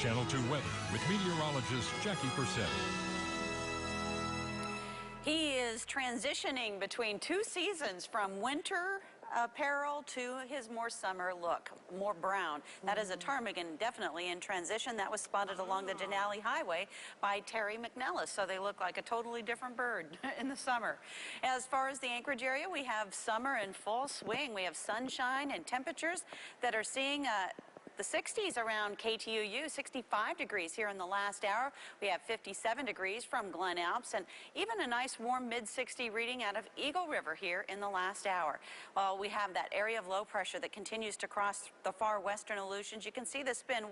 Channel 2 weather with meteorologist Jackie Purcell. He is transitioning between two seasons, from winter apparel to his more summer look, more brown. That is a ptarmigan, definitely in transition. That was spotted along the Denali Highway by Terry McNellis, so they look like a totally different bird in the summer. As far as the Anchorage area, we have summer in full swing. We have sunshine and temperatures that are seeing the 60s around KTUU, 65 degrees here in the last hour. We have 57 degrees from Glen Alps, and even a nice warm mid-60 reading out of Eagle River here in the last hour. Well, we have that area of low pressure that continues to cross the far western Aleutians. You can see the spin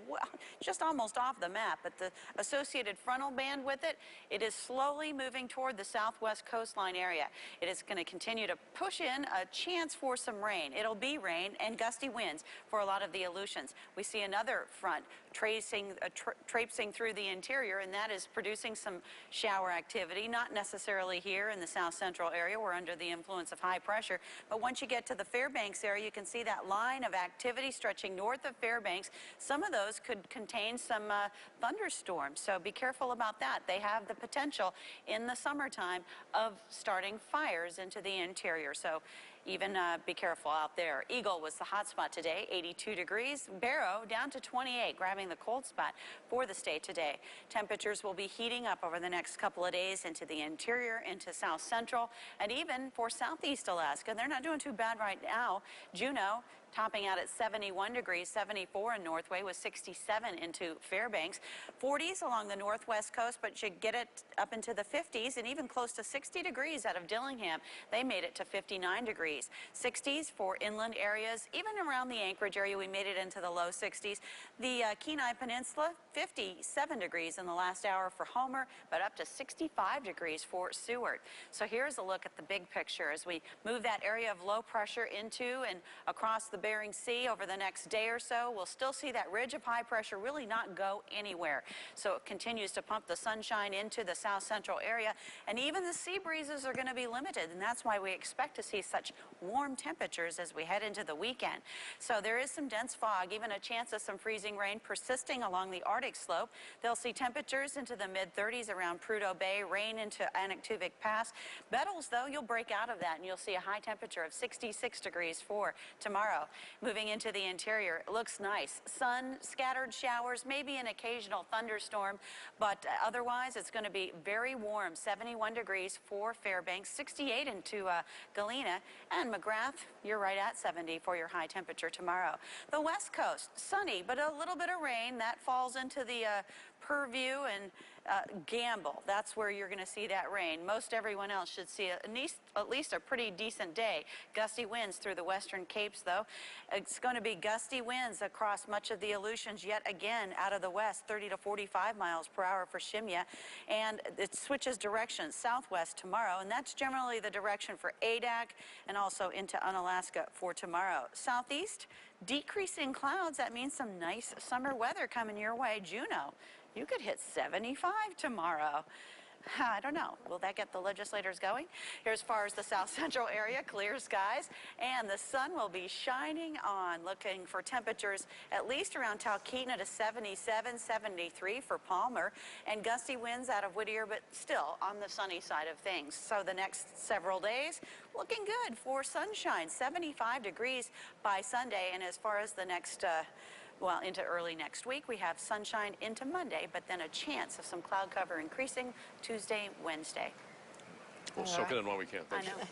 just almost off the map, but the associated frontal band with it, it is slowly moving toward the southwest coastline area. It is going to continue to push in a chance for some rain. It'll be rain and gusty winds for a lot of the Aleutians. We see another front traipsing through the interior, and that is producing some shower activity, not necessarily here in the south central area. We're under the influence of high pressure, but once you get to the Fairbanks area, you can see that line of activity stretching north of Fairbanks. Some of those could contain some thunderstorms, so be careful about that. They have the potential in the summertime of starting fires into the interior, so even be careful out there. Eagle was the hot spot today, 82 degrees. Barrow down to 28, grabbing the cold spot for the state today. Temperatures will be heating up over the next couple of days into the interior, into south central, and even for southeast Alaska. They're not doing too bad right now. Juneau topping out at 71 degrees, 74 in Northway with 67 into Fairbanks. 40s along the northwest coast, but you get it up into the 50s and even close to 60 degrees out of Dillingham. They made it to 59 degrees. 60s for inland areas. Even around the Anchorage area, we made it into the low 60s. The Kenai Peninsula, 57 degrees in the last hour for Homer, but up to 65 degrees for Seward. So here's a look at the big picture as we move that area of low pressure into and across the Bering Sea over the next day or so. We'll still see that ridge of high pressure really not go anywhere. So it continues to pump the sunshine into the south central area, and even the sea breezes are going to be limited, and that's why we expect to see such warm temperatures as we head into the weekend. So there is some dense fog, even a chance of some freezing rain persisting along the Arctic slope. They'll see temperatures into the mid-30s around Prudhoe Bay, rain into Anaktuvuk Pass. Bettles, though, you'll break out of that, and you'll see a high temperature of 66 degrees for tomorrow. Moving into the interior, it looks nice. Sun, scattered showers, maybe an occasional thunderstorm, but otherwise it's going to be very warm. 71 degrees for Fairbanks, 68 into Galena, and McGrath, you're right at 70 for your high temperature tomorrow. The west coast, sunny, but a little bit of rain. That falls into the Purview and Gamble. That's where you're going to see that rain. Most everyone else should see at least a pretty decent day. Gusty winds through the western Capes, though. It's going to be gusty winds across much of the Aleutians yet again out of the west, 30 to 45 miles per hour for Shimya, and it switches directions southwest tomorrow, and that's generally the direction for Adak and also into Unalaska for tomorrow. Southeast, decreasing clouds. That means some nice summer weather coming your way. Juneau, you could hit 75 tomorrow. I don't know. Will that get the legislators going? Here, as far as the south central area, clear skies, and the sun will be shining on. Looking for temperatures at least around Talkeetna to 77, 73 for Palmer, and gusty winds out of Whittier, but still on the sunny side of things. So the next several days, looking good for sunshine, 75 degrees by Sunday, and as far as the next well, into early next week, we have sunshine into Monday, but then a chance of some cloud cover increasing Tuesday, Wednesday. We'll soak it in while we can. Thank you. I know.